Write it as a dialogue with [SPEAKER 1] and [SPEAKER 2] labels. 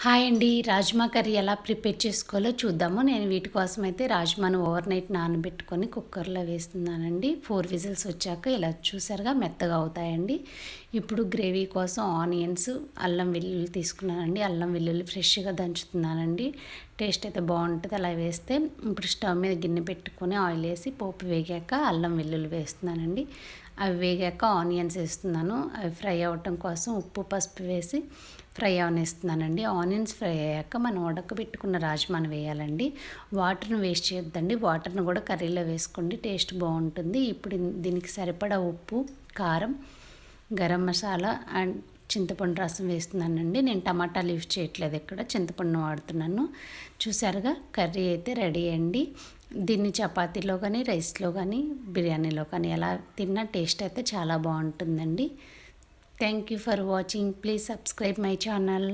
[SPEAKER 1] Hi అండి. Rajma curry ఎలా prepare చేసుకోవాలో చూద్దాము. నేను వీటి కోసం అయితే రాజ్మాను ఓవర్ నైట్ నానబెట్టుకొని కుక్కర్లో వేస్తున్నానండి. 4 విజిల్స్ వచ్చాక ఇలా చూసారుగా మెత్తగా అవుతాయండి. ఇప్పుడు గ్రేవీ కోసం ఆనియన్స్, అల్లం వెల్లుల్లి తీసుకున్నానండి. అల్లం వెల్లుల్లి ఫ్రెష్గా దంచుతున్నానండి. టేస్ట్ అయితే బాగుంటుంది అలా వేస్తే. ఇప్పుడు స్టవ్ మీద గిన్నె పెట్టుకొని ఆయిల్ వేసి పోపు వేగాక అల్లం వెల్లుల్లి వేస్తున్నానండి. అవి వేగాక ఆనియన్స్ వేస్తున్నాను. అవి ఫ్రై అవ్వటం కోసం ఉప్పు పసుపు వేసి ఫ్రై అవనిస్తున్నానండి. ఆనియన్స్ ఫ్రై అయ్యాక మనం ఉడకబెట్టుకున్న రాజ్మాను వేయాలండి. వాటర్ని వేస్ట్ చేయొద్దండి. వాటర్ని కూడా కర్రీలో వేసుకోండి, టేస్ట్ బాగుంటుంది. ఇప్పుడు దీనికి సరిపడా ఉప్పు, కారం, గరం మసాలా అండ్ చింతపండు రసం వేస్తున్నానండి. నేను టమాటాలు యూజ్ చేయట్లేదు, ఇక్కడ చింతపండు వాడుతున్నాను. చూసారుగా కర్రీ అయితే రెడీ అండి. దీన్ని చపాతీలో కానీ రైస్లో కానీ బిర్యానీలో కానీ ఎలా తిన్నా టేస్ట్ అయితే చాలా బాగుంటుందండి. Thank you for watching. Please subscribe my channel.